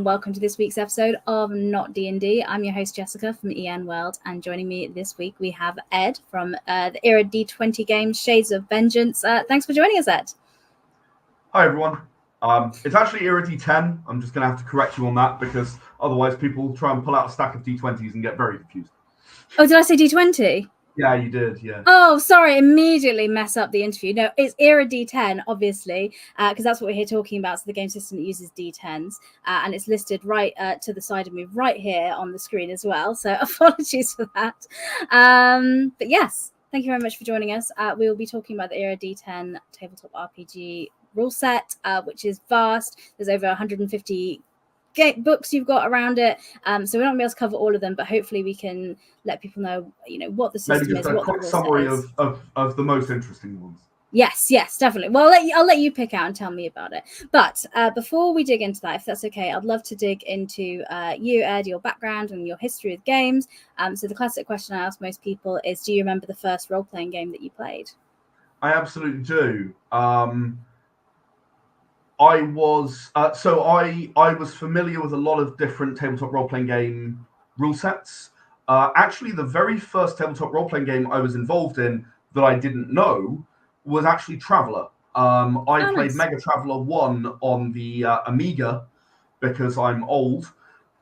and welcome to this week's episode of Not D&D. I'm your host Jessica from EN World, and joining me this week we have Ed from the Era D20 game Shades of Vengeance. Thanks for joining us, Ed. Hi everyone. It's actually Era D10. I'm just going to have to correct you on that because otherwise people try and pull out a stack of D20s and get very confused. Oh, did I say D20? Yeah, you did, yeah. Oh, sorry, immediately mess up the interview. No, it's Era D10, obviously, because that's what we're here talking about. So the game system that uses D10s, and it's listed right to the side of me right here on the screen as well. So apologies for that. But yes, thank you very much for joining us. We will be talking about the Era D10 tabletop RPG rule set, which is vast. There's over 150 books you've got around it, so we're not going to be able to cover all of them, but hopefully we can let people know, what the system Maybe just is, a what quick the summary is. of the most interesting ones. Yes, definitely. Well, I'll let you pick out and tell me about it. But before we dig into that, if that's okay, I'd love to dig into you, Ed, your background and your history with games. So the classic question I ask most people is, do you remember the first role-playing game that you played? I absolutely do. I was I was familiar with a lot of different tabletop role-playing game rule sets. Actually, the very first tabletop role-playing game I was involved in that I didn't know was actually Traveller. I played Nice. Mega Traveller 1 on the Amiga because I'm old.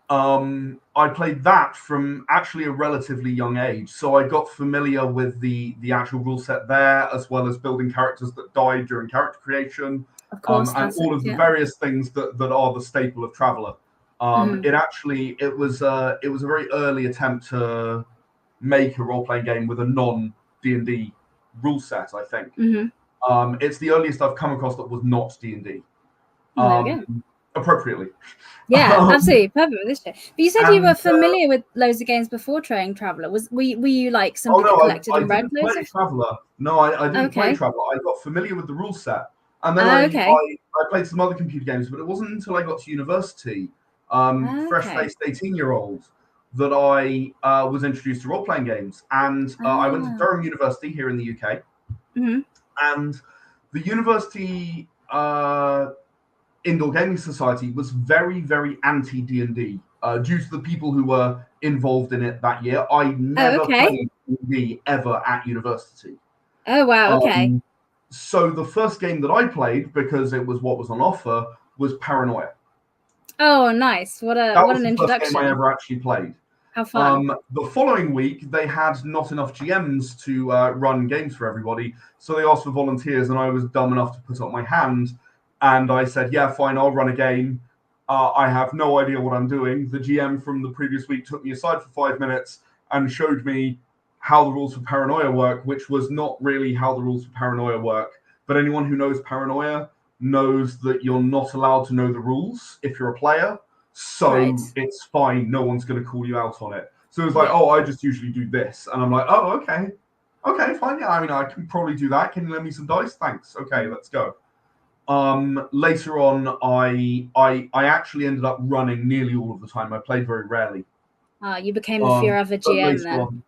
I played that from actually a relatively young age, so I got familiar with the actual rule set there, as well as building characters that died during character creation. Of course, and all of the various things that are the staple of Traveller. It was a very early attempt to make a role-playing game with a non-D&D rule set, I think. It's the earliest I've come across that was not D&D. There we go. Appropriately. Yeah, absolutely perfect with this show. But you said you were familiar with loads of games before trying Traveller. Were you like somebody that collected and read loads of Traveller? No, I didn't play Traveller. I got familiar with the rule set. And then I played some other computer games, but it wasn't until I got to university, fresh-faced 18-year-old, that I was introduced to role-playing games. And I went to Durham University here in the UK. And the university Indoor Gaming Society was very, very anti-D&D due to the people who were involved in it that year. I never played D&D ever at university. Oh, wow, okay. So the first game that I played, because it was what was on offer, was Paranoia. Oh, nice! What an introduction. That was the first game I ever actually played. How fun! The following week, they had not enough GMs to run games for everybody, so they asked for volunteers, and I was dumb enough to put up my hand, and I said, "Yeah, fine, I'll run a game." I have no idea what I'm doing. The GM from the previous week took me aside for 5 minutes and showed me how the rules for Paranoia work, which was not really how the rules for Paranoia work. But anyone who knows Paranoia knows that you're not allowed to know the rules if you're a player. So It's fine. No one's going to call you out on it. So it was like, I just usually do this. And I'm like, oh, okay. Okay, fine. Yeah, I mean, I can probably do that. Can you lend me some dice? Thanks. Okay, let's go. Later on, I actually ended up running nearly all of the time. I played very rarely. You became the fear of a GM then.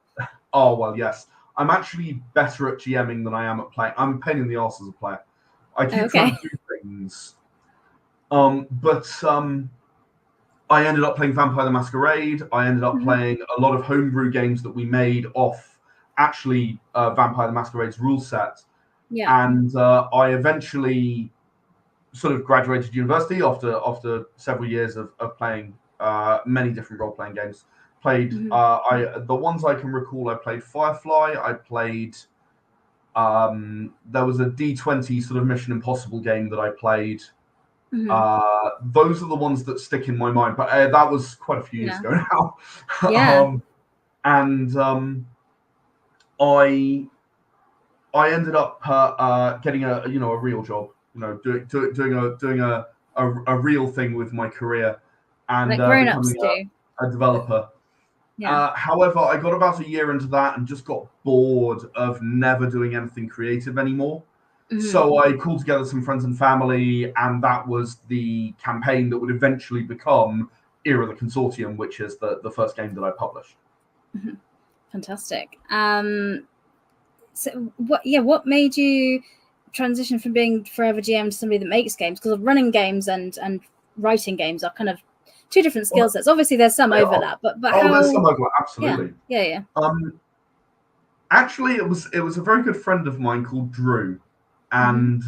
Oh, well, yes. I'm actually better at GMing than I am at playing. I'm a pain in the arse as a player. I keep trying to do things. I ended up playing Vampire the Masquerade. I ended up playing a lot of homebrew games that we made off actually Vampire the Masquerade's rule set. Yeah. And I eventually sort of graduated university after several years of playing many different role-playing games. Played the ones I can recall. I played Firefly. I played. There was a D20 sort of Mission Impossible game that I played. Those are the ones that stick in my mind. But that was quite a few years ago now. Yeah. I ended up getting a real job. Doing a real thing with my career, and like grown-ups do. A developer. Yeah. However, I got about a year into that and just got bored of never doing anything creative anymore. So I called together some friends and family, and that was the campaign that would eventually become Era the Consortium, which is the first game that I published. Fantastic. So what made you transition from being forever GM to somebody that makes games? Because running games and writing games are kind of two different skill sets. Obviously, there's some overlap, but how? There's some overlap, absolutely. Yeah. Actually, it was a very good friend of mine called Drew, and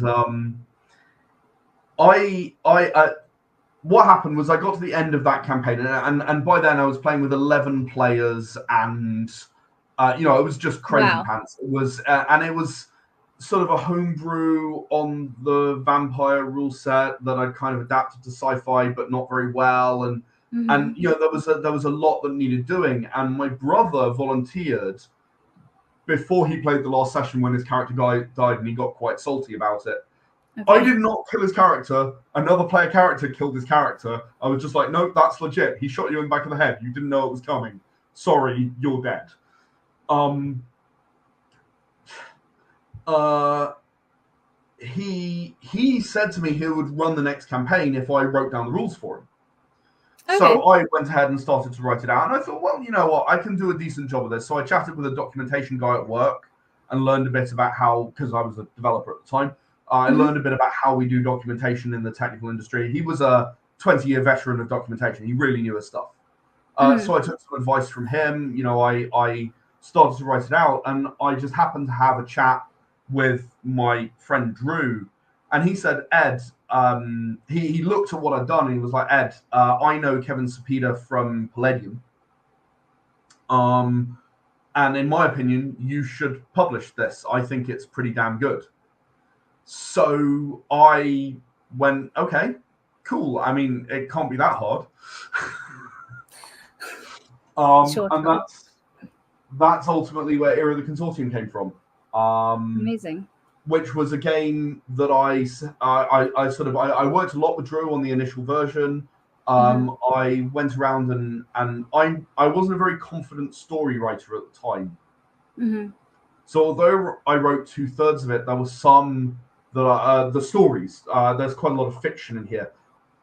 what happened was I got to the end of that campaign, and by then I was playing with 11 players, and it was just crazy pants. It was and it was sort of a homebrew on the vampire rule set that I'd kind of adapted to sci-fi, but not very well, and there was a lot that needed doing, and my brother volunteered before he played the last session when his character died, and he got quite salty about it. Okay. I did not kill his character. Another player character killed his character. I was just like, no, that's legit. He shot you in the back of the head. You didn't know it was coming. Sorry, you're dead. He said to me he would run the next campaign if I wrote down the rules for him. Okay. So I went ahead and started to write it out, and I thought, well, you know what, I can do a decent job of this. So I chatted with a documentation guy at work and learned a bit about how, because I was a developer at the time, I learned a bit about how we do documentation in the technical industry. He was a 20-year veteran of documentation. He really knew his stuff. So I took some advice from him. I started to write it out, and I just happened to have a chat with my friend Drew, and he said, Ed, he looked at what I'd done, and he was like, Ed, I know Kevin Cepeda from Palladium, and in my opinion, you should publish this. I think it's pretty damn good. So I went, okay, cool. I mean, it can't be that hard. And that's ultimately where Era the Consortium came from. Amazing. Which was a game that I worked a lot with Drew on the initial version. I went around and I wasn't a very confident story writer at the time. So although I wrote 2/3 of it, there was some that are the stories. There's quite a lot of fiction in here.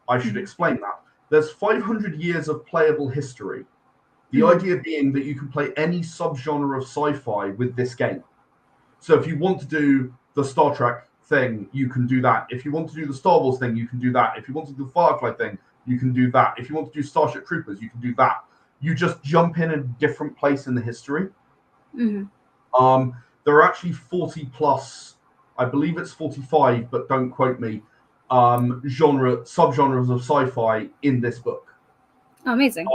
I should explain that. There's 500 years of playable history. The idea being that you can play any subgenre of sci-fi with this game. So if you want to do the Star Trek thing, you can do that. If you want to do the Star Wars thing, you can do that. If you want to do the Firefly thing, you can do that. If you want to do Starship Troopers, you can do that. You just jump in a different place in the history. There are actually 40 plus, I believe it's 45, but don't quote me, subgenres of sci-fi in this book. Oh, amazing.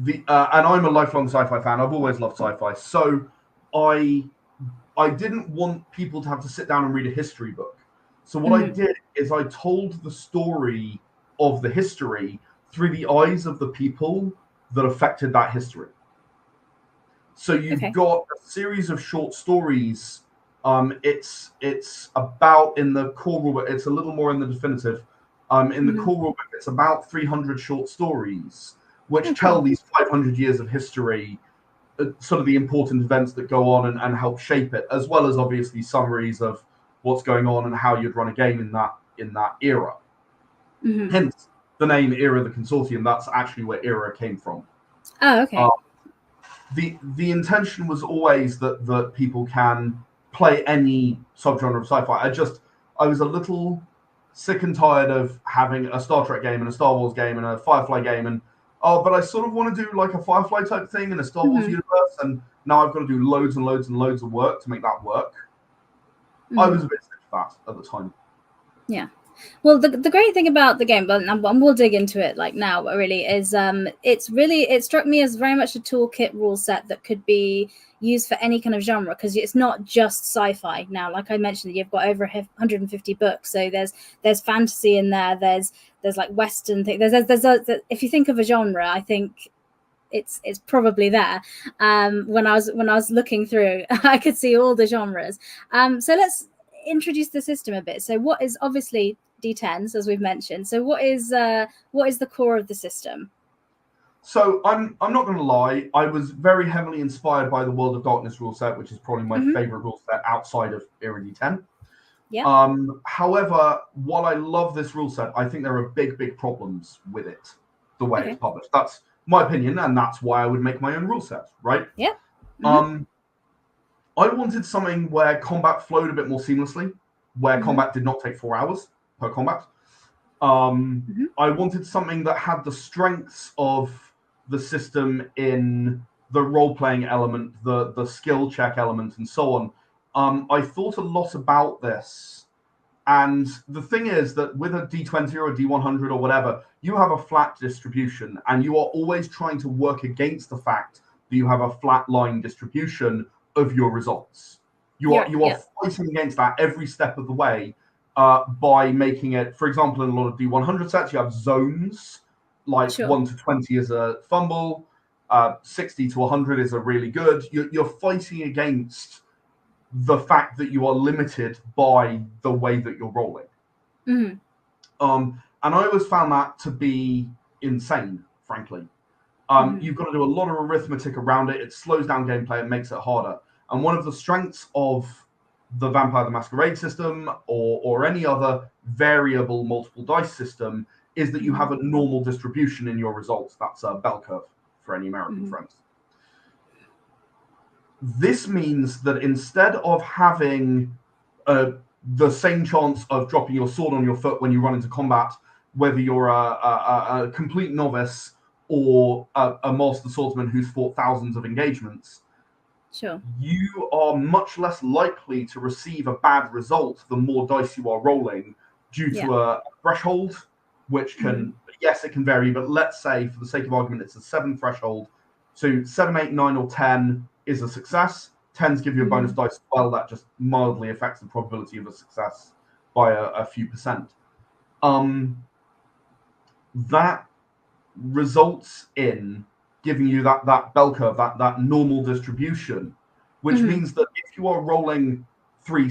And I'm a lifelong sci-fi fan. I've always loved sci-fi. So I didn't want people to have to sit down and read a history book. So what I did is I told the story of the history through the eyes of the people that affected that history. So you've got a series of short stories. It's about, in the core rulebook, it's a little more in the definitive. In the core rulebook, it's about 300 short stories, which tell these 500 years of history, sort of the important events that go on and help shape it, as well as obviously summaries of what's going on and how you'd run a game in that era. Hence the name Era the Consortium. That's actually where Era came from. Oh, okay. The intention was always that people can play any subgenre of sci-fi. I was a little sick and tired of having a Star Trek game and a Star Wars game and a Firefly game, but I sort of want to do like a Firefly type thing in a Star Wars universe, and now I've got to do loads and loads and loads of work to make that work. I was a bit sick of that at the time. Yeah. Well, the great thing about the game, and we'll dig into it like now, really, is it struck me as very much a toolkit rule set that could be used for any kind of genre, because it's not just sci-fi. Now, like I mentioned, you've got over 150 books, so there's fantasy in there. There's like Western thing. There's if you think of a genre, I think it's probably there. When I was looking through, I could see all the genres. So let's introduce the system a bit. So what is, obviously, D10s, as we've mentioned. So what is the core of the system? So I'm not going to lie, I was very heavily inspired by the World of Darkness rule set, which is probably my favorite rule set outside of Era D10. Yeah. However, while I love this rule set, I think there are big problems with it, the way it's published. That's my opinion, and that's why I would make my own rule set, right? Yeah. I wanted something where combat flowed a bit more seamlessly, where combat did not take 4 hours per combat. I wanted something that had the strengths of the system in the role-playing element, the skill check element, and so on. I thought a lot about this. And the thing is that with a D20 or a D100 or whatever, you have a flat distribution, and you are always trying to work against the fact that you have a flat line distribution of your results. You are fighting against that every step of the way by making it, for example, in a lot of D100 sets, you have zones, like 1 to 20 is a fumble, 60 to 100 is a really good. You're fighting against the fact that you are limited by the way that you're rolling. And I always found that to be insane, frankly. You've got to do a lot of arithmetic around it. It slows down gameplay. It makes it harder. And one of the strengths of the Vampire the Masquerade system or any other variable multiple dice system is that you have a normal distribution in your results. That's a bell curve for any American friends. This means that instead of having the same chance of dropping your sword on your foot when you run into combat, whether you're a complete novice or a master swordsman who's fought thousands of engagements, you are much less likely to receive a bad result the more dice you are rolling due to a threshold, which can, yes, it can vary, but let's say, for the sake of argument, it's a 7 threshold. So 7, 8, 9, or 10 is a success. 10s give you a bonus dice as well. That just mildly affects the probability of a success by a few percent. That results in giving you that bell curve, that normal distribution, which means that if you are rolling three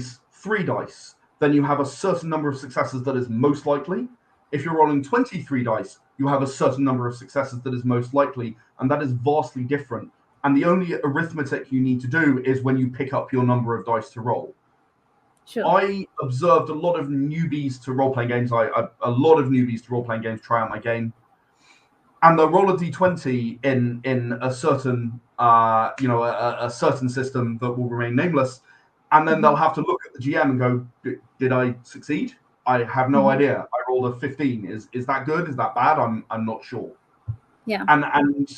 dice, then you have a certain number of successes that is most likely. If you're rolling 23 dice, you have a certain number of successes that is most likely, and that is vastly different. And the only arithmetic you need to do is when you pick up your number of dice to roll. I observed a lot of newbies to role-playing games. A lot of newbies to role-playing games try out my game, and they'll roll a d20 in a certain a certain system that will remain nameless, and then they'll have to look at the GM and go, "Did I succeed? I have no idea. I rolled a 15. Is that good? Is that bad? I'm not sure." And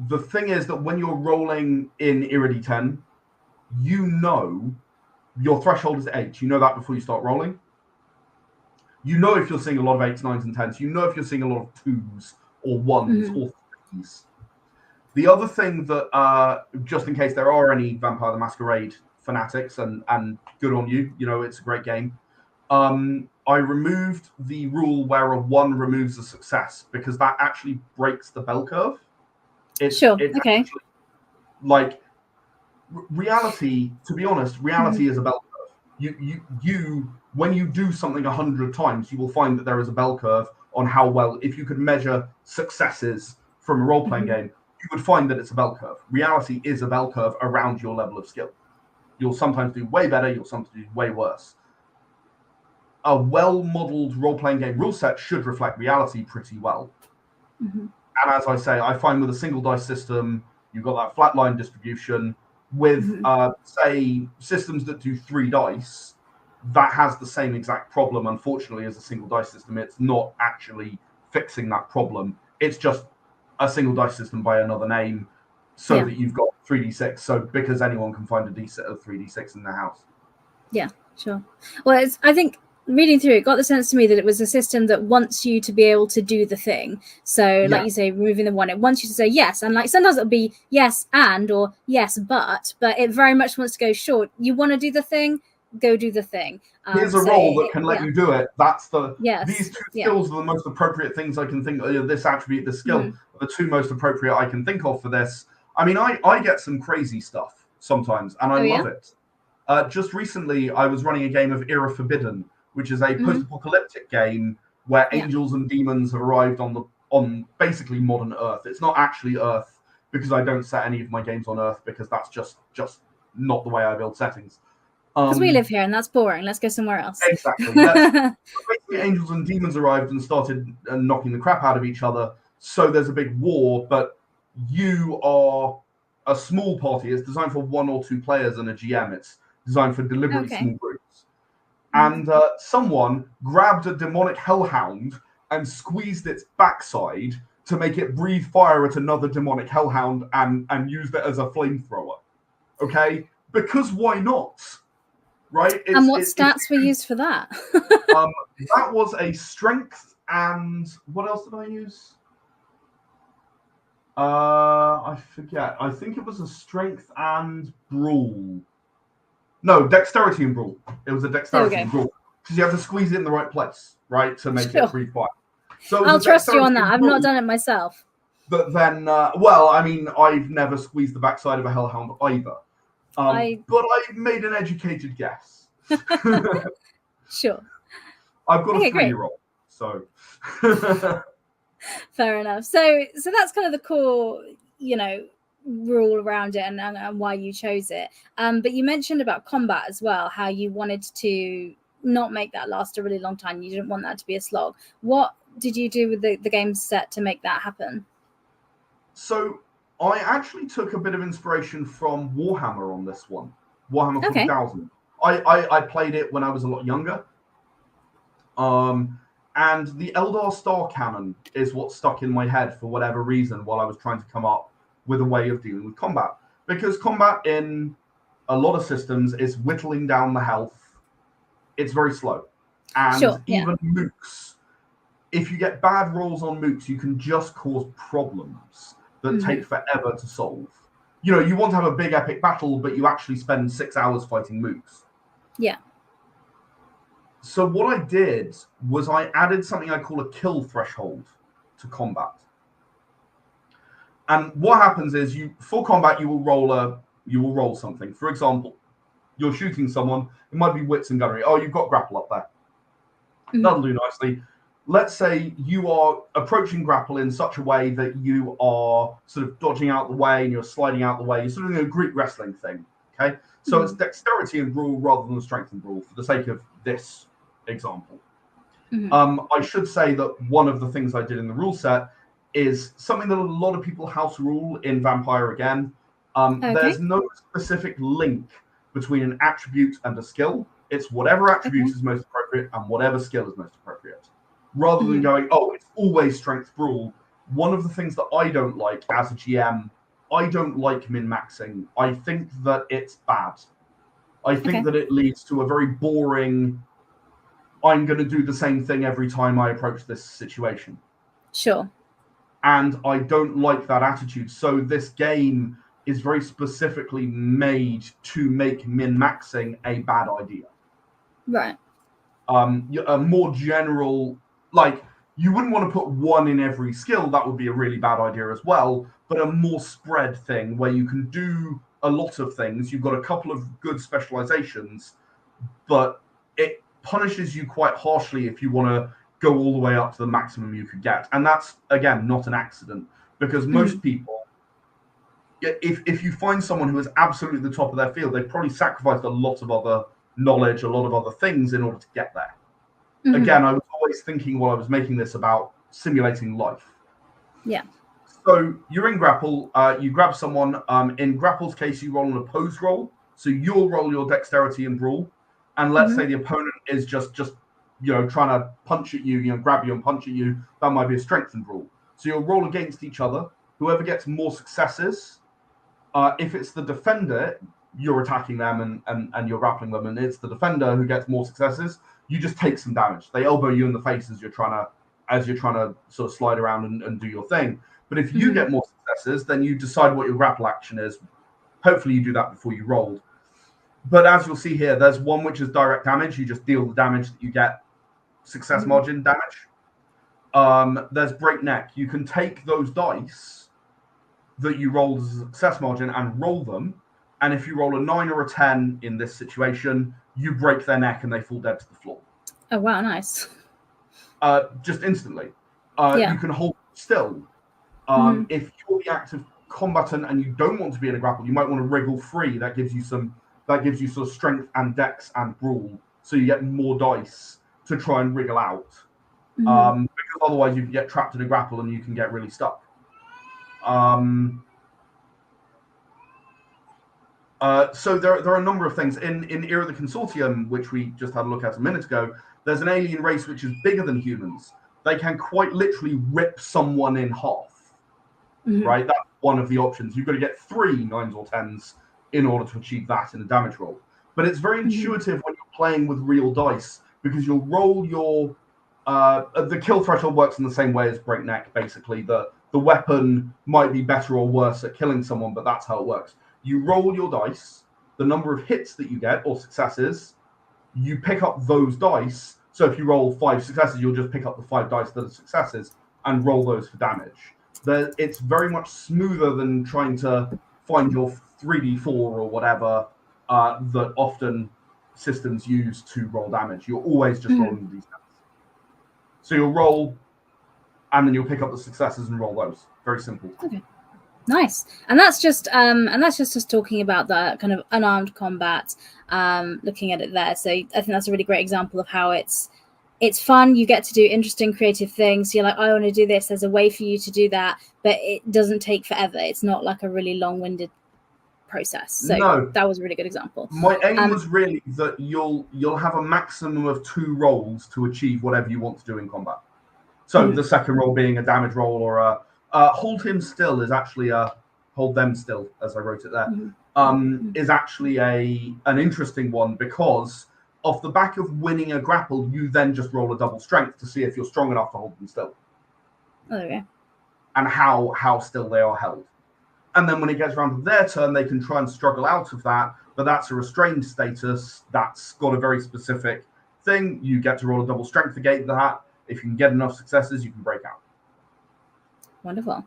the thing is that when you're rolling in Era D10, you know your threshold is 8. You know that before you start rolling. You know if you're seeing a lot of 8s, 9s, and 10s. You know if you're seeing a lot of 2s or 1s or 3s. The other thing that, just in case there are any Vampire the Masquerade fanatics, and good on you, it's a great game, I removed the rule where a 1 removes a success, because that actually breaks the bell curve. It's okay. Actually, like, reality, to be honest, reality is a bell curve. You when you do something 100 times, you will find that there is a bell curve on how well, if you could measure successes from a role-playing game, you would find that it's a bell curve. Reality is a bell curve around your level of skill. You'll sometimes do way better, you'll sometimes do way worse. A well-modeled role-playing game rule set should reflect reality pretty well. And as I say, I find with a single dice system, you've got that flat line distribution. With, say, systems that do 3 dice, that has the same exact problem, unfortunately, as a single dice system. It's not actually fixing that problem. It's just a single dice system by another name, so that you've got 3d6. So because anyone can find a d6 of 3d6 in their house. Yeah, sure. Well, I think reading through it got the sense to me that it was a system that wants you to be able to do the thing. So like you say, removing the 1, it wants you to say yes, and like sometimes it'll be yes and or yes but it very much wants to go, sure, you want to do the thing, go do the thing. Here's a role that can let you do it. That's these 2 skills are the most appropriate things I can think of. This attribute, this skill, are the 2 most appropriate I can think of for this. I mean, I get some crazy stuff sometimes, and I love it. Just recently, I was running a game of Era Forbidden, which is a post-apocalyptic game where angels and demons have arrived on basically modern Earth. It's not actually Earth, because I don't set any of my games on Earth, because that's just not the way I build settings. Because we live here and that's boring. Let's go somewhere else. Exactly. Basically, angels and demons arrived and started knocking the crap out of each other. So there's a big war, but you are a small party. It's designed for 1 or 2 players and a GM. It's designed for deliberately small groups. and someone grabbed a demonic hellhound and squeezed its backside to make it breathe fire at another demonic hellhound and used it as a flamethrower. Okay? Because why not? Right? And what stats were used for that? That was a strength and what else did I use? I forget. I think it was a strength and brawl. No, dexterity and brawl. It was a dexterity and brawl. Because you have to squeeze it in the right place, right, to make it breathe fire. So I'll trust you on that. I've not done it myself. But then, well, I mean, I've never squeezed the backside of a hellhound either. But I made an educated guess. Sure. I've got a 3-year-old, so. Fair enough. So that's kind of the core, rule around it and why you chose it. But you mentioned about combat as well, how you wanted to not make that last a really long time. You didn't want that to be a slog. What did you do with the game set to make that happen? So I actually took a bit of inspiration from Warhammer on this one. Warhammer 40,000. I played it when I was a lot younger. And the Eldar Star Cannon is what stuck in my head for whatever reason while I was trying to come up with a way of dealing with combat. Because combat in a lot of systems is whittling down the health. It's very slow. And even mooks, if you get bad rolls on mooks, you can just cause problems that take forever to solve. You want to have a big epic battle, but you actually spend 6 hours fighting mooks. Yeah. So what I did was I added something I call a kill threshold to combat. And what happens is for combat you will roll something. For example, you're shooting someone, it might be wits and gunnery. Oh, you've got grapple up there. That'll do nicely. Let's say you are approaching grapple in such a way that you are sort of dodging out the way and you're sliding out the way. You're sort of doing a Greek wrestling thing. Okay? So it's dexterity and brawl rather than strength and brawl for the sake of this example. I should say that one of the things I did in the rule set is something that a lot of people house rule in Vampire again. There's no specific link between an attribute and a skill. It's whatever attribute is most appropriate and whatever skill is most appropriate. Rather than going, oh, it's always strength brawl. One of the things that I don't like as a GM, I don't like min-maxing. I think that it's bad. I think that it leads to a very boring, I'm going to do the same thing every time I approach this situation. Sure. And I don't like that attitude. So this game is very specifically made to make min-maxing a bad idea. Right. A more general, like, you wouldn't want to put one in every skill. That would be a really bad idea as well. But a more spread thing where you can do a lot of things. You've got a couple of good specializations, but it punishes you quite harshly if you want to go all the way up to the maximum you could get. And that's, again, not an accident, because most people, if you find someone who is absolutely at the top of their field, they've probably sacrificed a lot of other knowledge, a lot of other things in order to get there. Again, I was always thinking while I was making this about simulating life. Yeah. So you're in grapple, you grab someone. In grapple's case, you roll an opposed roll. So you'll roll your dexterity and brawl. And let's say the opponent is just trying to punch at you, grab you and punch at you. That might be a strength and brawl. So you'll roll against each other. Whoever gets more successes, if it's the defender, you're attacking them and you're grappling them, and it's the defender who gets more successes, you just take some damage. They elbow you in the face as you're trying to sort of slide around and do your thing. But if you get more successes, then you decide what your grapple action is. Hopefully you do that before you rolled. But as you'll see here, there's one which is direct damage. You just deal the damage that you get, success margin damage. There's breakneck. You can take those dice that you rolled as a success margin and roll them. And if you roll a 9 or a 10 in this situation, you break their neck and they fall dead to the floor. Oh, wow, nice. Just instantly. You can hold still. If you're the active combatant and you don't want to be in a grapple, you might want to wriggle free. That gives you sort of strength and dex and brawl, so you get more dice to try and wriggle out. Because otherwise you can get trapped in a grapple and you can get really stuck. So there are a number of things. In Era the Consortium, which we just had a look at a minute ago, there's an alien race which is bigger than humans. They can quite literally rip someone in half, right? That's one of the options. You've got to get 3 9s or 10s in order to achieve that in a damage roll. But it's very intuitive when you're playing with real dice, because you'll roll your... the kill threshold works in the same way as Breakneck, basically. The weapon might be better or worse at killing someone, but that's how it works. You roll your dice, the number of hits that you get, or successes, you pick up those dice. So if you roll 5 successes, you'll just pick up the 5 dice that are successes and roll those for damage. It's very much smoother than trying to find your 3d4 or whatever that often systems use to roll damage. You're always just rolling these dice. So you'll roll, and then you'll pick up the successes and roll those. Very simple. Okay. Nice. And that's just us talking about the kind of unarmed combat, looking at it there. So I think that's a really great example of how it's fun. You get to do interesting creative things. You're like, I want to do this. There's a way for you to do that, but it doesn't take forever. It's not like a really long-winded process. So that was a really good example. My aim was really that you'll have a maximum of 2 rolls to achieve whatever you want to do in combat. So the second roll being a damage roll, or a hold him still is actually a hold them still, as I wrote it there, is actually an interesting one, because off the back of winning a grapple, you then just roll a double strength to see if you're strong enough to hold them still. Oh, there we go. And how still they are held. And then when it gets around to their turn, they can try and struggle out of that, but that's a restrained status. That's got a very specific thing. You get to roll a double strength to gate that. If you can get enough successes, you can break out. Wonderful.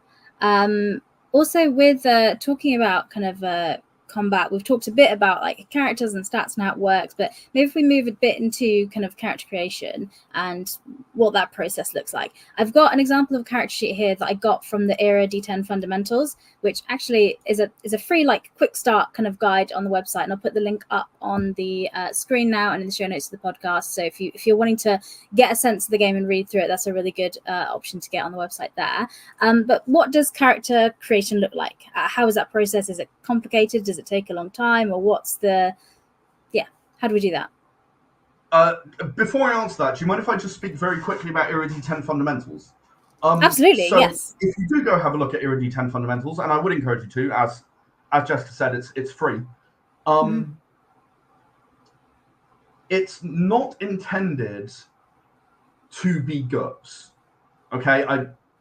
Also, with talking about kind of combat, we've talked a bit about like characters and stats and how it works, but maybe if we move a bit into kind of character creation and what that process looks like. I've got an example of a character sheet here that I got from the Era D10 Fundamentals, which actually is a free like quick start kind of guide on the website, and I'll put the link up on the screen now and in the show notes of the podcast. So if you're wanting to get a sense of the game and read through it, that's a really good option to get on the website there. But what does character creation look like? How is that process? Is it complicated? Does it take a long time, or how do we do that? Before I answer that, do you mind if I just speak very quickly about Era D10 Fundamentals? Absolutely, so yes. If you do go have a look at Era D10 Fundamentals, and I would encourage you to, as Jessica said, it's free. It's not intended to be GURPS. Okay,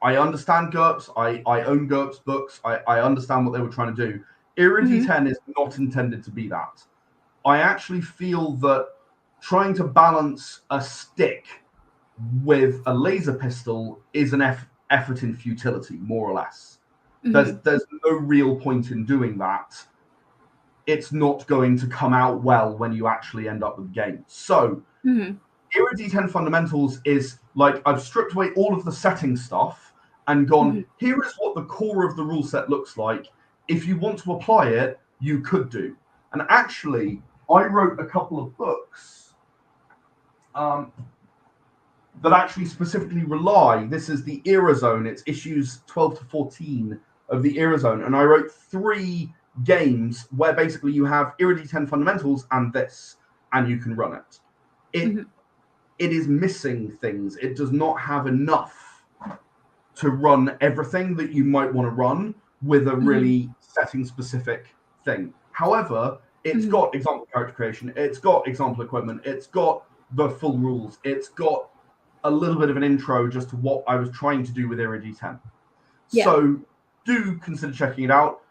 I understand GURPS. I own GURPS books. I understand what they were trying to do. Era D10 is not intended to be that. I actually feel that trying to balance a stick with a laser pistol is an effort in futility, more or less. There's no real point in doing that. It's not going to come out well when you actually end up with the game. So, Era D10 Fundamentals is like, I've stripped away all of the setting stuff and gone, here is what the core of the rule set looks like. If you want to apply it, you could do. And actually, I wrote a couple of books that actually specifically rely. This is the Era Zone. It's issues 12 to 14 of the Era Zone. And I wrote 3 games where basically you have Era D10 Fundamentals and this, and you can run it. It is missing things. It does not have enough to run everything that you might want to run with a really setting-specific thing. However, it's got example character creation, it's got example equipment, it's got the full rules, it's got a little bit of an intro just to what I was trying to do with Era D10. So do consider checking it out.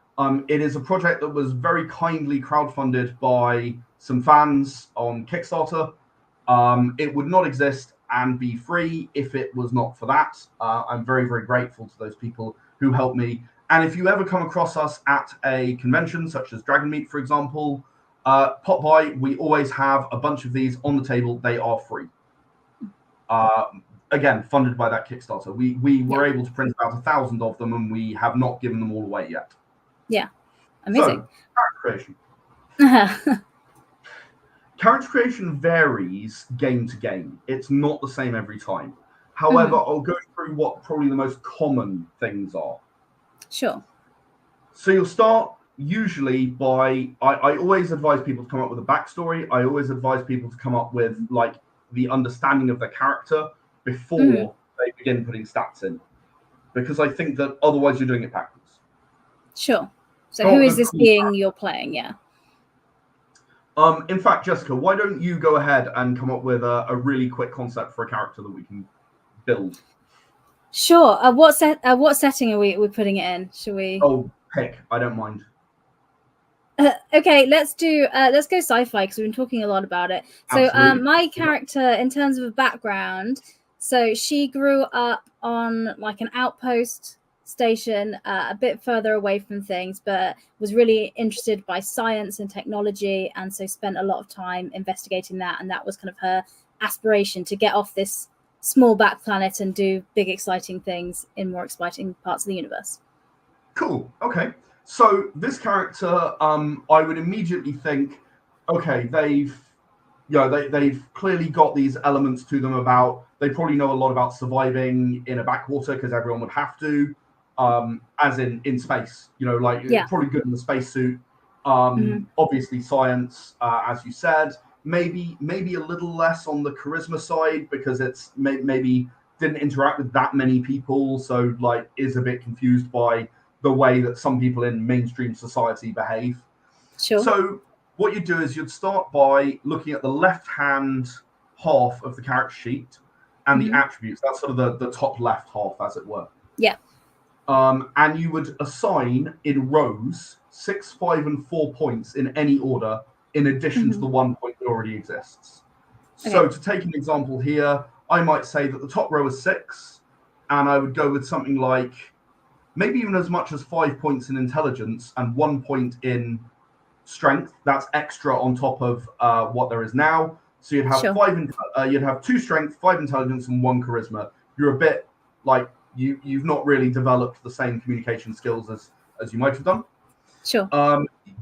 It is a project that was very kindly crowdfunded by some fans on Kickstarter. It would not exist and be free if it was not for that. I'm very, very grateful to those people who helped me. And if you ever come across us at a convention, such as Dragon Meet, for example, pop by. We always have a bunch of these on the table. They are free. Again, funded by that Kickstarter. We were able to print about 1,000 of them, and we have not given them all away yet. Yeah, amazing. So, character creation. Character creation varies game to game. It's not the same every time. However, I'll go through what probably the most common things are. Sure. So you'll start usually I always advise people to come up with a backstory. I always advise people to come up with like the understanding of their character before they begin putting stats in, because I think that otherwise you're doing it backwards. Sure. So who is this being you're playing? Yeah. In fact, Jessica, why don't you go ahead and come up with a really quick concept for a character that we can build? Sure. What setting are we putting it in? Should we? Oh, pick. I don't mind. Okay, let's go sci-fi because we've been talking a lot about it. So my character, in terms of a background, so she grew up on like an outpost station a bit further away from things, but was really interested by science and technology, and so spent a lot of time investigating that, and that was kind of her aspiration to get off this small back planet and do big exciting things in more exciting parts of the universe. Cool. Okay. So this character, I would immediately think, okay, they've clearly got these elements to them about, they probably know a lot about surviving in a backwater because everyone would have to, as in space, probably good in the spacesuit. Obviously science, as you said, maybe a little less on the charisma side because it's maybe didn't interact with that many people, so like is a bit confused by the way that some people in mainstream society behave. Sure. So what you do is you'd start by looking at the left-hand half of the character sheet and the attributes. That's sort of the top left half, as it were. Yeah. And you would assign in rows 6, 5, and 4 points in any order, in addition to the 1 point that already exists. Okay. So to take an example here, I might say that the top row is 6, and I would go with something like maybe even as much as 5 points in intelligence and 1 point in strength. That's extra on top of what there is now. So you'd have you'd have 2 strength, 5 intelligence, and 1 charisma. You're a bit like you've not really developed the same communication skills as you might have done. Sure.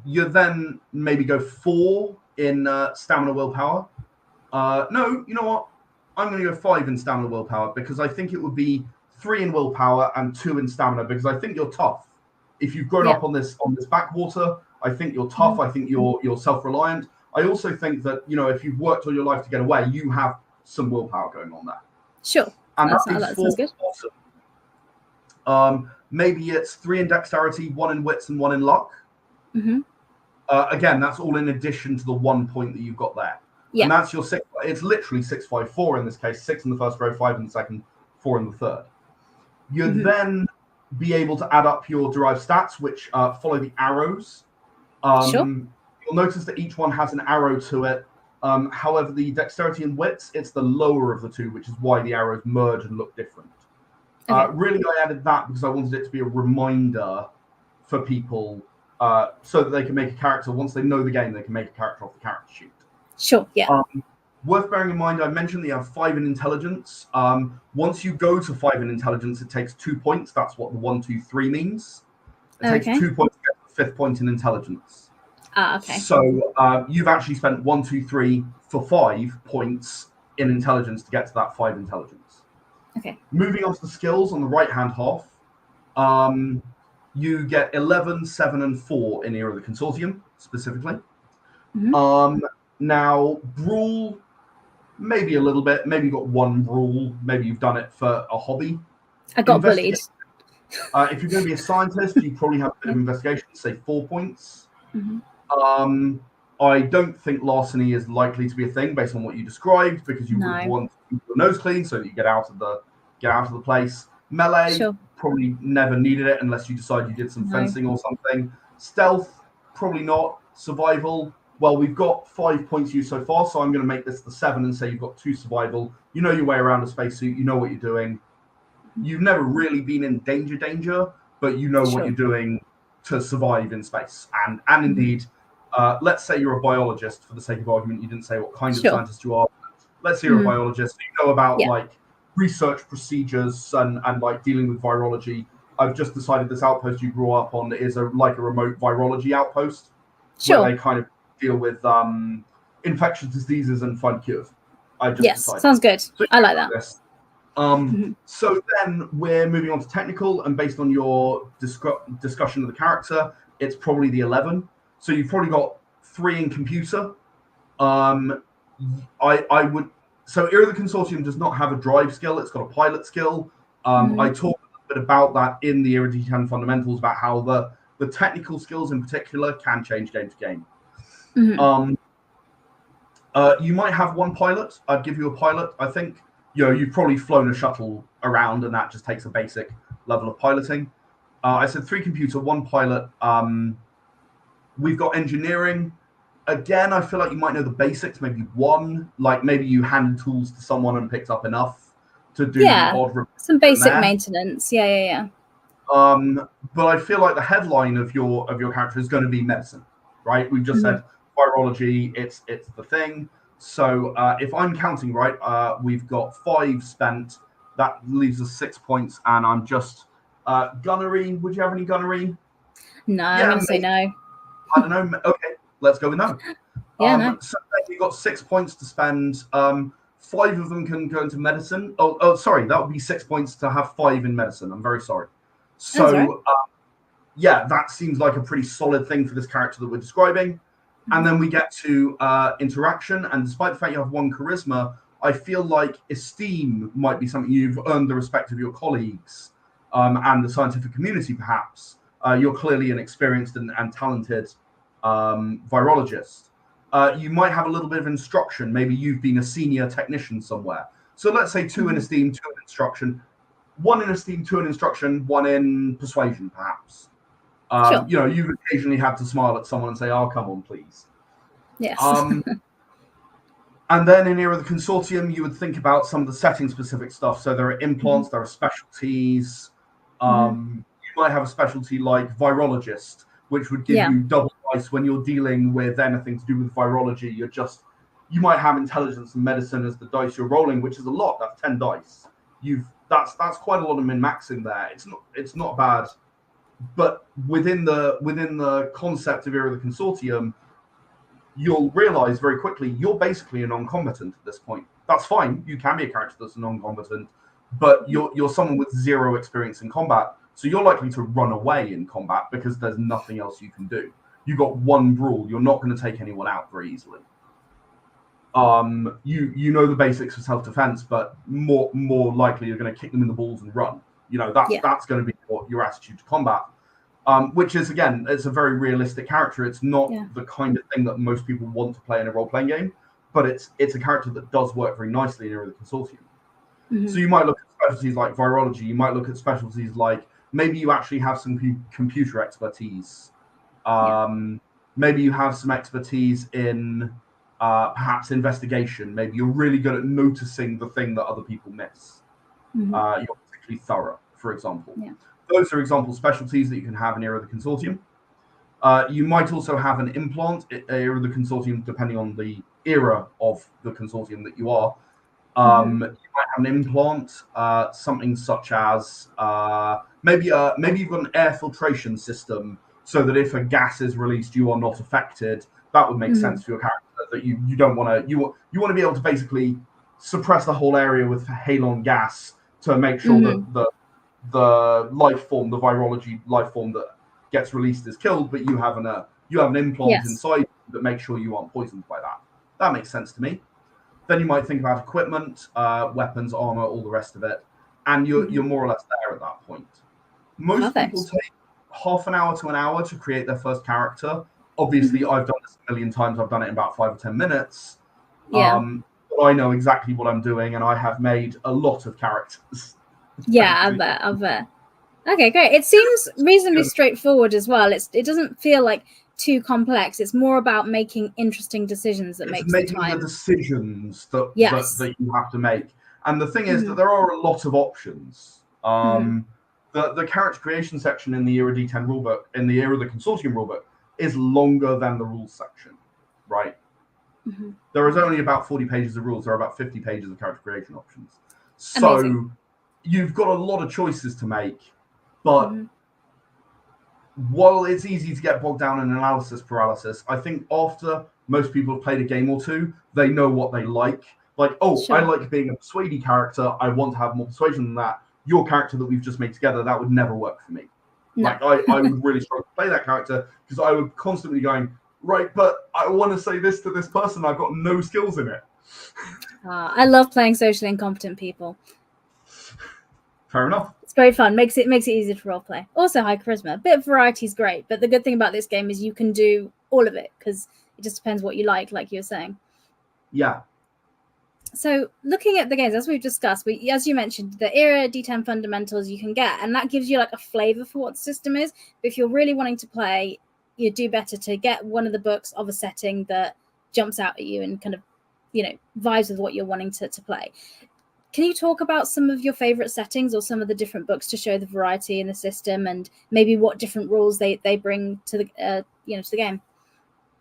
You then maybe go 4 in stamina willpower. No, you know what? I'm going to go 5 in stamina willpower because I think it would be 3 in willpower and 2 in stamina because I think you're tough. If you've grown up on this backwater, I think you're tough. I think you're self-reliant. I also think that if you've worked all your life to get away, you have some willpower going on there. Sure. And that sounds good. Maybe it's 3 in dexterity, 1 in wits, and 1 in luck. Again, that's all in addition to the 1 point that you've got there. Yeah. And that's your 6. It's literally 6, 5, 4 in this case. 6 in the first row, 5 in the second, 4 in the third. You'd then be able to add up your derived stats, which follow the arrows. Sure. You'll notice that each one has an arrow to it. However, the dexterity and wits, it's the lower of the two, which is why the arrows merge and look different. Okay. Really, I added that because I wanted it to be a reminder for people so that they can make a character. Once they know the game, they can make a character off the character sheet. Sure, yeah. Worth bearing in mind, I mentioned that you have 5 in intelligence. Once you go to 5 in intelligence, it takes 2 points. That's what the 1, 2, 3 means. It takes 2 points to get the 5th point in intelligence. Okay. So you've actually spent 1, 2, 3 for 5 points in intelligence to get to that 5 intelligence. Okay. Moving on to the skills on the right-hand half, you get 11, 7, and 4 in Era of the Consortium, specifically. Now, Rule, maybe a little bit. Maybe you've got 1 rule. Maybe you've done it for a hobby. I got bullied. If you're going to be a scientist, you probably have a bit of investigation, say 4 points. I don't think larceny is likely to be a thing based on what you described because you would want to keep your nose clean so that you get out of the place. Melee, probably never needed it unless you decide you did some fencing or something. Stealth, probably not. Survival, well, we've got 5 points used so far, so I'm going to make this the 7 and say you've got 2 survival. You know your way around a spacesuit. You know what you're doing. You've never really been in danger, but you know what you're doing to survive in space. And indeed, let's say you're a biologist, for the sake of argument. You didn't say what kind of scientist you are. Let's say you're a biologist. You know about like research procedures and like dealing with virology. I've just decided this outpost you grew up on is like a remote virology outpost where they kind of deal with infectious diseases and find cures. Decided. Sounds good. So I like that. So then we're moving on to technical, and based on your discussion of the character, it's probably the 11. So you've probably got 3 in computer. I would. So Era the Consortium does not have a drive skill; it's got a pilot skill. I talked a little bit about that in the Era D10 fundamentals about how the technical skills in particular can change game to game. You might have 1 pilot. I'd give you a pilot. I think you've probably flown a shuttle around, and that just takes a basic level of piloting. I said 3 computer, 1 pilot. We've got engineering. Again, I feel like you might know the basics, maybe 1, like maybe you handed tools to someone and picked up enough to do the odd some basic maintenance. Yeah. But I feel like the headline of your character is going to be medicine, right? We've just said virology, it's the thing. So if I'm counting right, we've got 5 spent. That leaves us 6 points, and I'm just gunnery. Would you have any gunnery? No, I'm going to say no. I don't know. Okay, let's go with no. No. So you've got 6 points to spend. 5 of them can go into medicine. Oh, sorry, that would be 6 points to have 5 in medicine. I'm very sorry. So, yeah, that seems like a pretty solid thing for this character that we're describing. And then we get to interaction. And despite the fact you have 1 charisma, I feel like esteem might be something you've earned the respect of your colleagues and the scientific community, perhaps. You're clearly an experienced and talented virologist. You might have a little bit of instruction. Maybe you've been a senior technician somewhere. So let's say 2 in esteem, 2 in instruction. 1 in esteem, 2 in instruction, 1 in persuasion, perhaps. Sure. You've occasionally had to smile at someone and say, "Oh, come on, please." Yes. And then in Era of the Consortium, you would think about some of the setting-specific stuff. So there are implants, there are specialties. You might have a specialty like virologist, which would give you double dice when you're dealing with anything to do with virology. You might have intelligence and medicine as the dice you're rolling, which is a lot. That's 10 dice. That's quite a lot of min-maxing there. It's not bad. But within the concept of Era of the Consortium, you'll realize very quickly you're basically a non-combatant at this point. That's fine. You can be a character that's a non-combatant, but you're someone with 0 experience in combat. So you're likely to run away in combat because there's nothing else you can do. You've got 1 rule. You're not going to take anyone out very easily. You know the basics of self-defense, but more likely you're going to kick them in the balls and run. That's going to be your attitude to combat. Which is, again, it's a very realistic character. It's not the kind of thing that most people want to play in a role-playing game, but it's a character that does work very nicely in Era of the Consortium. So you might look at specialties like virology. You might look at specialties like maybe you actually have some computer expertise. Maybe you have some expertise in perhaps investigation. Maybe you're really good at noticing the thing that other people miss. You're particularly thorough, for example. Those are example specialties that you can have in Era of the Consortium. You might also have an implant, Era of the Consortium, depending on the era of the Consortium that you are. You might have an implant, something such as maybe you've got an air filtration system so that if a gas is released, you are not affected. That would make sense for your character. That you don't want to you want to be able to basically suppress the whole area with halon gas to make sure that the life form, the virology life form that gets released is killed, but you have an implant inside that makes sure you aren't poisoned by that. That makes sense to me. Then you might think about equipment, weapons, armor, all the rest of it, and you're more or less there at that point. Most people take half an hour to an hour to create their first character. Obviously, I've done this a million times. I've done it in about 5 or 10 minutes. But I know exactly what I'm doing, and I have made a lot of characters. I bet. Okay, great. It seems reasonably straightforward as well. It doesn't feel like too complex. It's more about making interesting decisions that makes the time. The decisions that you have to make. And the thing is that there are a lot of options. The character creation section in the Era D10 rulebook, in the Era of the Consortium rulebook, is longer than the rules section, right? There is only about 40 pages of rules. There are about 50 pages of character creation options. So amazing. You've got a lot of choices to make, but while it's easy to get bogged down in analysis paralysis, I think after most people have played a game or two, they know what they like. Like, I like being a persuadey character. I want to have more persuasion than that. Your character that we've just made together, that would never work for me. No. Like I would really struggle to play that character because I would constantly going, right, but I want to say this to this person. I've got no skills in it. I love playing socially incompetent people. Fair enough. It's great fun. Makes it easy to roleplay. Also high charisma. A bit of variety is great, but the good thing about this game is you can do all of it because it just depends what you like you were saying. Yeah. So looking at the games, as we've discussed, as you mentioned, the Era D10 fundamentals you can get, and that gives you like a flavor for what the system is. But if you're really wanting to play, you do better to get one of the books of a setting that jumps out at you and kind of, vibes with what you're wanting to play. Can you talk about some of your favorite settings or some of the different books to show the variety in the system and maybe what different rules they bring to the to the game?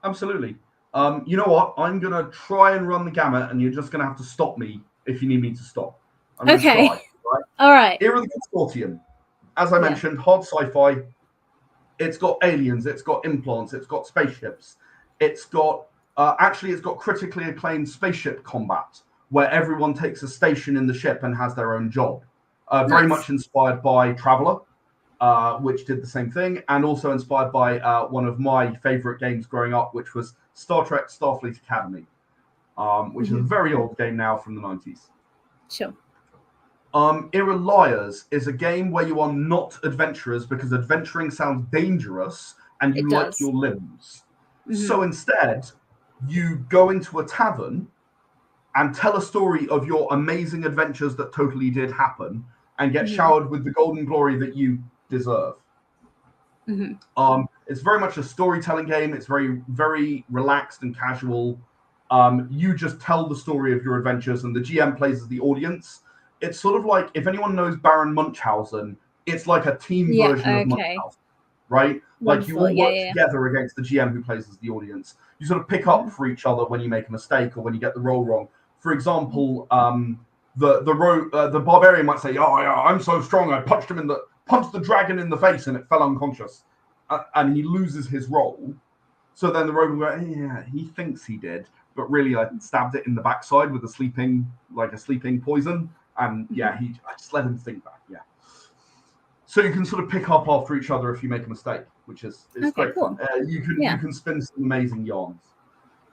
Absolutely. You know what? I'm going to try and run the gamut, and you're just going to have to stop me if you need me to stop. I'm going to Okay. try. Right? All right. Era of the Consortium. As I mentioned, hard sci-fi. It's got aliens. It's got implants. It's got spaceships. It's got it's got critically acclaimed spaceship combat, where everyone takes a station in the ship and has their own job. Very much inspired by Traveller, which did the same thing, and also inspired by one of my favorite games growing up, which was Star Trek Starfleet Academy, which is a very old game now from the 90s. Sure. Era Liars is a game where you are not adventurers because adventuring sounds dangerous and you like your limbs. So instead, you go into a tavern and tell a story of your amazing adventures that totally did happen and get showered with the golden glory that you deserve. It's very much a storytelling game. It's very, very relaxed and casual. You just tell the story of your adventures and the GM plays as the audience. It's sort of like, if anyone knows Baron Munchausen, it's like a team version of Munchausen, right? Like you all work together against the GM who plays as the audience. You sort of pick up for each other when you make a mistake or when you get the roll wrong. For example, the barbarian might say, "Oh, yeah, I'm so strong. I punched the dragon in the face and it fell unconscious," and he loses his roll. So then the rogue will go, "Yeah, he thinks he did, but really I stabbed it in the backside with a sleeping poison." And I just let him think back. Yeah. So you can sort of pick up after each other if you make a mistake, which is great fun. You can spin some amazing yarns.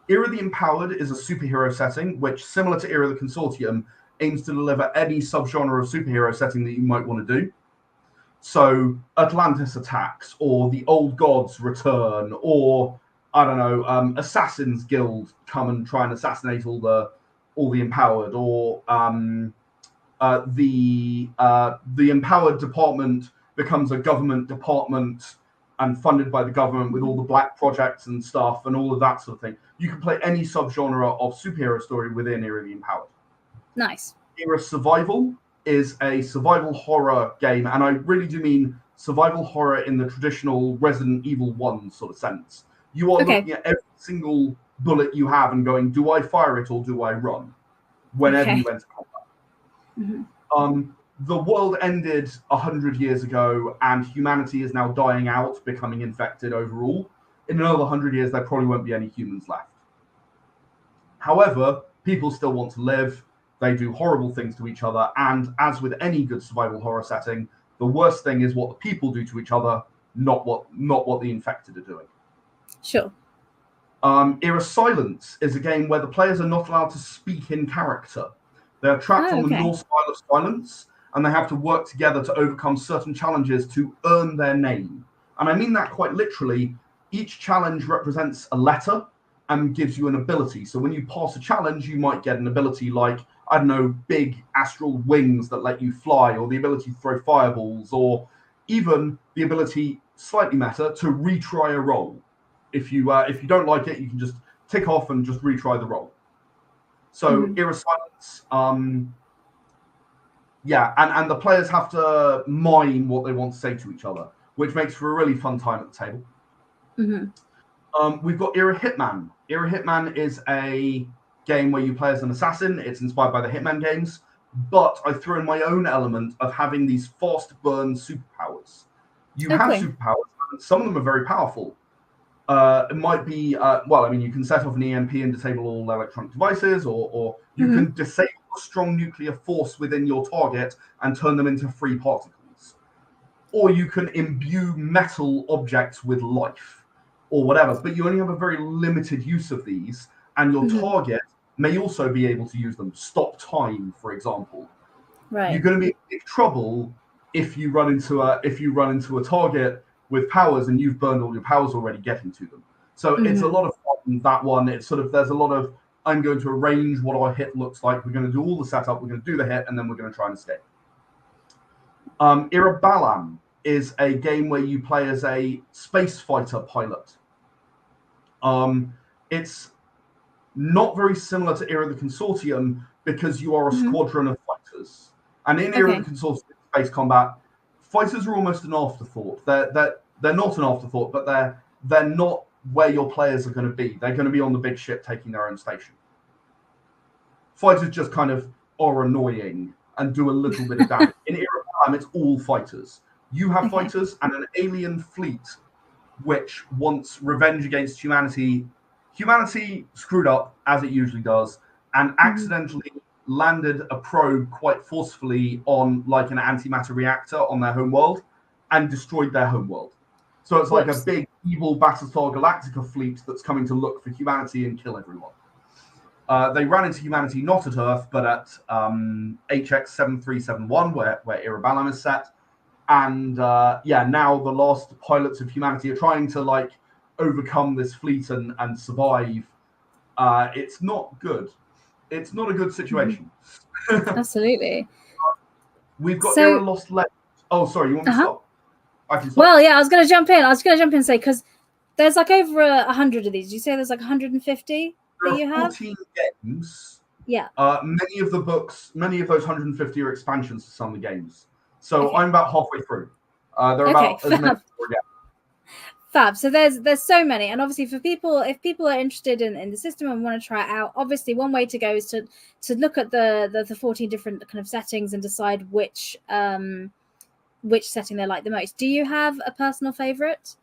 Era the Empowered is a superhero setting, which, similar to Era the Consortium, aims to deliver any subgenre of superhero setting that you might want to do. So Atlantis attacks, or the Old Gods return, or I don't know, Assassin's Guild come and try and assassinate all the Empowered, or the Empowered department becomes a government department and funded by the government with all the black projects and stuff and all of that sort of thing. You can play any subgenre of superhero story within Era the Empowered. Nice. Era Survival is a survival horror game, and I really do mean survival horror in the traditional Resident Evil 1 sort of sense. You are looking at every single bullet you have and going, do I fire it or do I run? Whenever you enter combat. The world ended 100 years ago, and humanity is now dying out, becoming infected overall. In another 100 years, there probably won't be any humans left. However, people still want to live. They do horrible things to each other, and as with any good survival horror setting, the worst thing is what the people do to each other, not what the infected are doing. Sure. Era Silence is a game where the players are not allowed to speak in character. They are trapped on the Norse Isle of Silence, and they have to work together to overcome certain challenges to earn their name. And I mean that quite literally. Each challenge represents a letter and gives you an ability. So when you pass a challenge, you might get an ability like, I don't know, big astral wings that let you fly, or the ability to throw fireballs, or even the ability, slightly meta, to retry a roll. If you don't like it, you can just tick off and just retry the roll. So Era Silence, and the players have to mime what they want to say to each other, which makes for a really fun time at the table. We've got Era Hitman. Era Hitman is a game where you play as an assassin. It's inspired by the Hitman games, but I threw in my own element of having these fast burn superpowers. You have superpowers, and some of them are very powerful. It might be, you can set off an EMP and disable all electronic devices, or you can disable a strong nuclear force within your target and turn them into free particles. or you can imbue metal objects with life or whatever, but you only have a very limited use of these, and your target may also be able to use them. Stop time, for example. Right. You're going to be in big trouble if you run into a target with powers and you've burned all your powers already getting to them. So it's a lot of fun, that one. It's sort of, there's a lot of, I'm going to arrange what our hit looks like. We're going to do all the setup. We're going to do the hit, and then we're going to try and escape. Era Balam is a game where you play as a space fighter pilot. It's not very similar to Era the Consortium because you are a squadron of fighters. And in Era the Consortium space combat, fighters are almost an afterthought. They're not an afterthought, but they're not where your players are going to be. They're going to be on the big ship taking their own station. Fighters just kind of are annoying and do a little bit of damage. In Era Balam, it's all fighters. You have fighters and an alien fleet which wants revenge against humanity. Humanity screwed up, as it usually does, and accidentally landed a probe quite forcefully on like an antimatter reactor on their homeworld and destroyed their homeworld. So it's like a big evil Battlestar Galactica fleet that's coming to look for humanity and kill everyone. They ran into humanity not at Earth, but at HX 7371, where Era Balam is set. And now the last pilots of humanity are trying to like overcome this fleet and survive. It's not good. It's not a good situation. Absolutely. We've got Era Lost Legends. Oh, sorry, you want me to stop? I can stop. Well, yeah, I was going to jump in. And say, because there's like over 100 of these. Did you say there's like 150 that you have? 14 games. Yeah. Many of those 150 are expansions to some of the games. So I'm about halfway through. They're about as many as Fab. So there's so many, and obviously for people, if people are interested in the system and want to try it out, obviously one way to go is to look at the 14 different kind of settings and decide which setting they like the most. Do you have a personal favorite?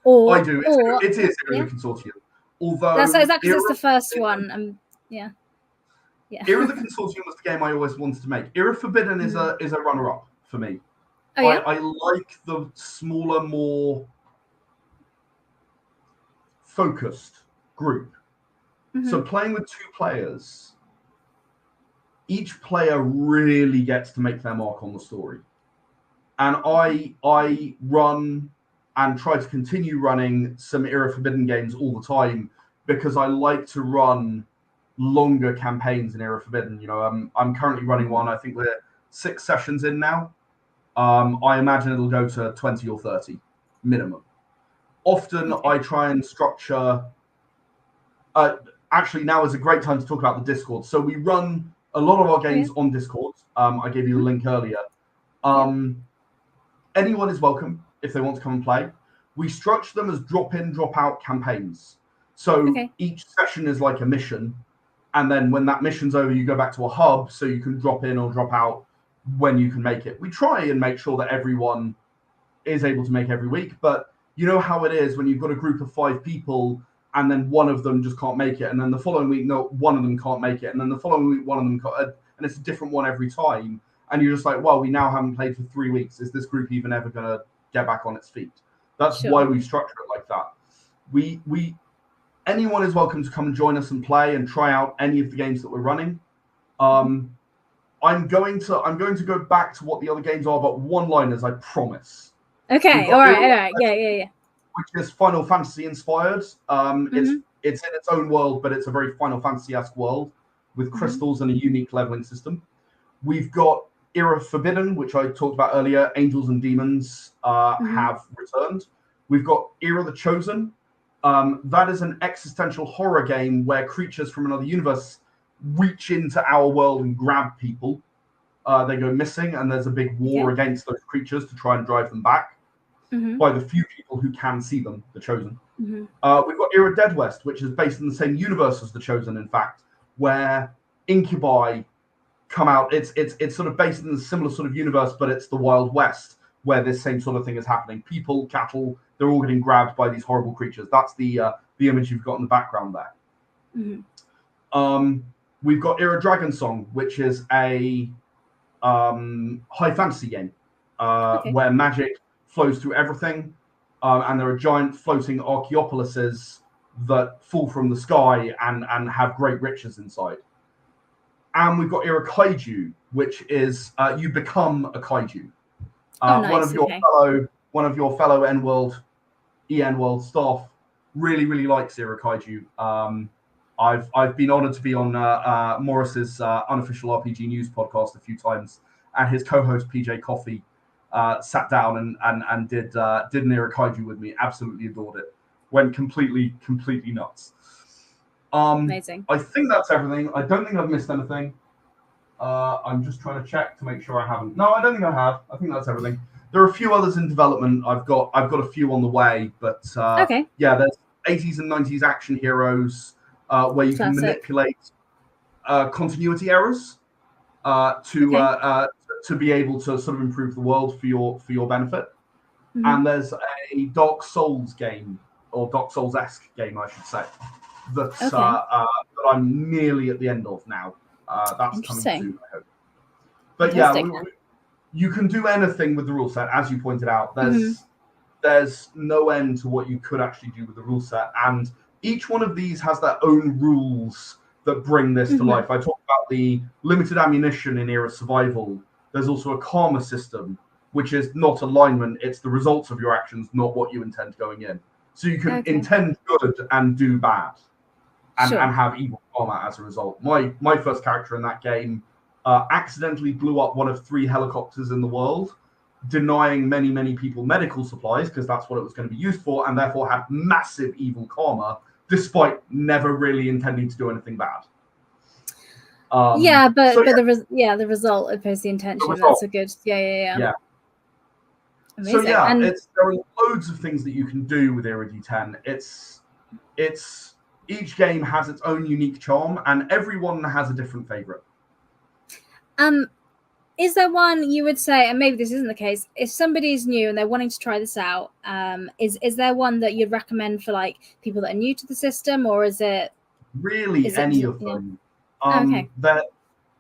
I do. It is Era the Consortium. Although is that because it's the first one? Yeah. Era the Consortium was the game I always wanted to make. Era Forbidden is a runner-up for me. Oh, yeah? I like the smaller, more focused group. So playing with 2 players, each player really gets to make their mark on the story. And I run and try to continue running some Era Forbidden games all the time because I like to run longer campaigns in Era Forbidden. You know, I'm currently running one. I think we're 6 sessions in now. I imagine it'll go to 20 or 30 minimum. Often I try and structure. Actually, now is a great time to talk about the Discord. So we run a lot of our games on Discord. I gave you the link earlier. Anyone is welcome if they want to come and play. We structure them as drop-in, drop-out campaigns. So each session is like a mission. And then when that mission's over, you go back to a hub so you can drop in or drop out when you can make it. We try and make sure that everyone is able to make every week. But you know how it is when you've got a group of 5 people and then one of them just can't make it. And then the following week, no, one of them can't make it. And then the following week, one of them can't. And it's a different one every time. And you're just like, well, we now haven't played for 3 weeks. Is this group even ever going to get back on its feet? That's why we structure it like that. Anyone is welcome to come and join us and play and try out any of the games that we're running. I'm going to go back to what the other games are, but one-liners, I promise. Okay, all right, yeah. Which is Final Fantasy inspired. It's in its own world, but it's a very Final Fantasy-esque world with crystals and a unique leveling system. We've got Era Forbidden, which I talked about earlier. Angels and Demons have returned. We've got Era the Chosen. That is an existential horror game where creatures from another universe reach into our world and grab people. They go missing, and there's a big war against those creatures to try and drive them back by the few people who can see them, the Chosen. We've got Era Dead West, which is based in the same universe as the Chosen, in fact, where incubi come out. It's sort of based in a similar sort of universe, but it's the Wild West, where this same sort of thing is happening. People, cattle, they're all getting grabbed by these horrible creatures. That's the image you've got in the background there. We've got Era Dragon Song, which is a high fantasy game where magic flows through everything, and there are giant floating archaeopolises that fall from the sky and have great riches inside. And we've got Era Kaiju, which is you become a kaiju. Nice. One of your fellow EN World staff really likes Era Kaiju. I've been honoured to be on Morris's unofficial RPG news podcast a few times, and his co-host PJ Coffey sat down and did an Era Kaiju with me. Absolutely adored it. Went completely nuts. Amazing. I think that's everything. I don't think I've missed anything. I'm just trying to check to make sure I haven't. No, I don't think I have. I think that's everything. There are a few others in development. I've got a few on the way, but okay. Yeah, there's 80s and 90s action heroes where you can manipulate continuity errors to be able to sort of improve the world for your benefit. Mm-hmm. And there's a Dark Souls game, or Dark Souls-esque game, I should say, that I'm nearly at the end of now. That's coming soon, I hope. But Fantastic. Yeah, you can do anything with the rule set, as you pointed out. There's no end to what you could actually do with the rule set, and each one of these has their own rules that bring this to life. I talked about the limited ammunition in Era Survival. There's also a karma system, which is not alignment, it's the results of your actions, not what you intend going in. So you can intend good and do bad, and have evil karma as a result. My first character in that game accidentally blew up one of 3 helicopters in the world, denying many people medical supplies, because that's what it was going to be used for, and therefore had massive evil karma, despite never really intending to do anything bad. The result opposed the intention. That's a good. Yeah. Amazing. So there are loads of things that you can do with Era D10. It's each game has its own unique charm, and everyone has a different favorite. Is there one you would say, and maybe this isn't the case, if somebody's new and they're wanting to try this out, is there one that you'd recommend for like people that are new to the system, or is it really any of them? That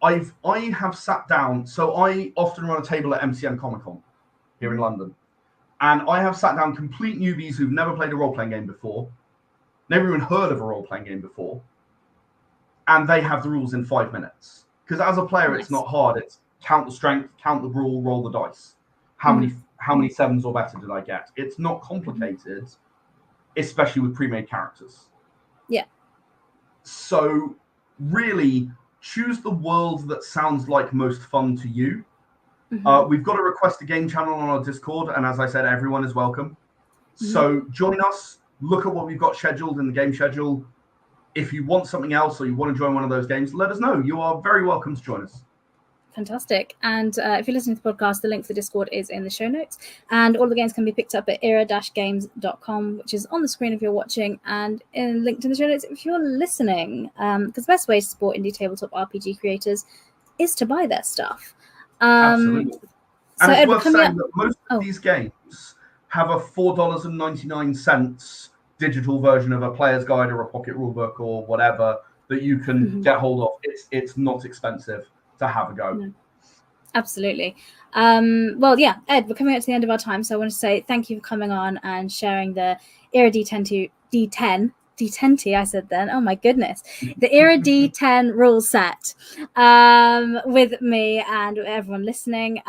I have sat down. So I often run a table at MCM Comic Con here in London, and I have sat down complete newbies who've never played a role-playing game before, never even heard of a role-playing game before, and they have the rules in 5 minutes. Because as a player, It's not hard. It's count the strength, count the brawl, roll the dice. How many 7s or better did I get? It's not complicated, especially with pre-made characters. Yeah. So really, choose the world that sounds like most fun to you. We've got a request a game channel on our Discord, and as I said, everyone is welcome. So join us, look at what we've got scheduled in the game schedule. If you want something else or you want to join one of those games, let us know. You are very welcome to join us. Fantastic. And if you're listening to the podcast, the link to the Discord is in the show notes. And all the games can be picked up at era-games.com, which is on the screen if you're watching, and linked in the show notes if you're listening. Because the best way to support indie tabletop RPG creators is to buy their stuff. Absolutely. And it's worth saying that most of these games have a $4.99 digital version of a player's guide or a pocket rulebook or whatever that you can get hold of. It's not expensive to have a go. No. Absolutely. Ed, we're coming up to the end of our time, so I want to say thank you for coming on and sharing the Era D10, I said then. Oh my goodness. The Era D10 Rule Set with me and everyone listening.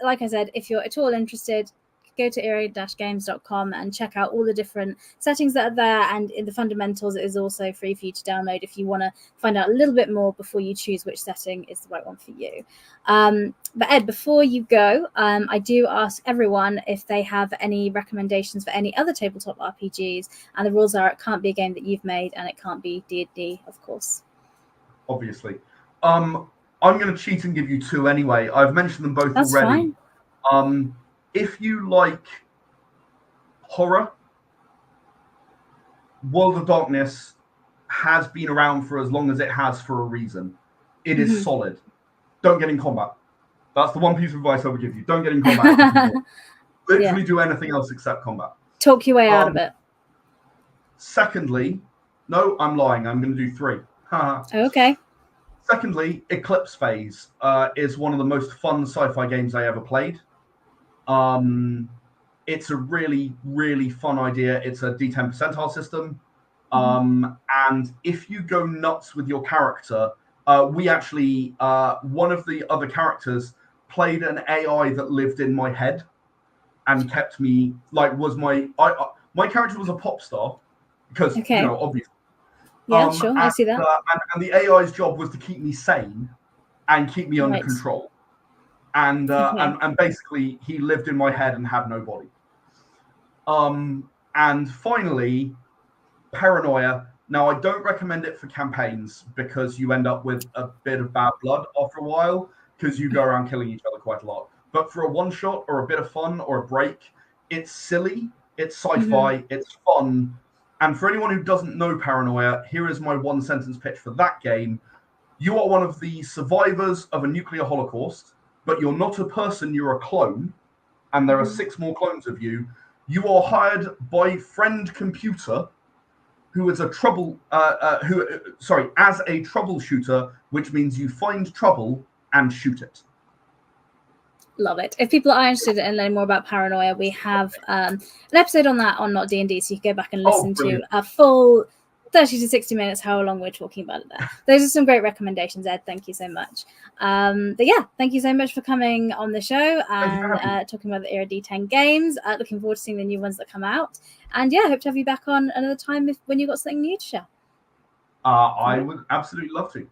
Like I said, if you're at all interested, go to era-games.com and check out all the different settings that are there, and in the fundamentals it is also free for you to download if you want to find out a little bit more before you choose which setting is the right one for you. But Ed, before you go, I do ask everyone if they have any recommendations for any other tabletop RPGs, and the rules are it can't be a game that you've made and it can't be D&D, of course. Obviously. I'm going to cheat and give you 2 anyway. I've mentioned them both That's already. Fine. If you like horror, World of Darkness has been around for as long as it has for a reason. It is solid. Don't get in combat. That's the one piece of advice I would give you. Don't get in combat. Literally do anything else except combat. Talk your way out of it. Secondly, no, I'm lying. I'm going to do 3. Okay. Secondly, Eclipse Phase is one of the most fun sci-fi games I ever played. It's a really, really fun idea. It's a D10 percentile system. And if you go nuts with your character, we actually, one of the other characters played an AI that lived in my head and kept me, like, was my character was a pop star because, Okay. obviously. Yeah, sure. I see that. And the AI's job was to keep me sane and keep me under Right. control. And basically, he lived in my head and had no body. And finally, paranoia. Now, I don't recommend it for campaigns because you end up with a bit of bad blood after a while because you go around killing each other quite a lot. But for a one shot or a bit of fun or a break, it's silly, it's sci-fi, it's fun. And for anyone who doesn't know paranoia, here is my one sentence pitch for that game. You are one of the survivors of a nuclear holocaust, but you're not a person, you're a clone. And there are 6 more clones of you. You are hired by Friend Computer, who is as a troubleshooter, which means you find trouble and shoot it. Love it. If people are interested in learning more about paranoia, we have an episode on that on Not D&D, so you can go back and listen to a full 30 to 60 minutes, how long we're talking about it there. Those are some great recommendations, Ed. Thank you so much. But yeah, thank you so much for coming on the show and talking about the Era D10 games. Looking forward to seeing the new ones that come out. And yeah, hope to have you back on another time when you've got something new to share. I would absolutely love to.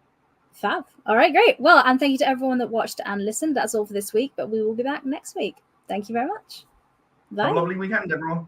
Fab. All right, great. Well, and thank you to everyone that watched and listened. That's all for this week, but we will be back next week. Thank you very much. Bye. Have a lovely weekend, everyone.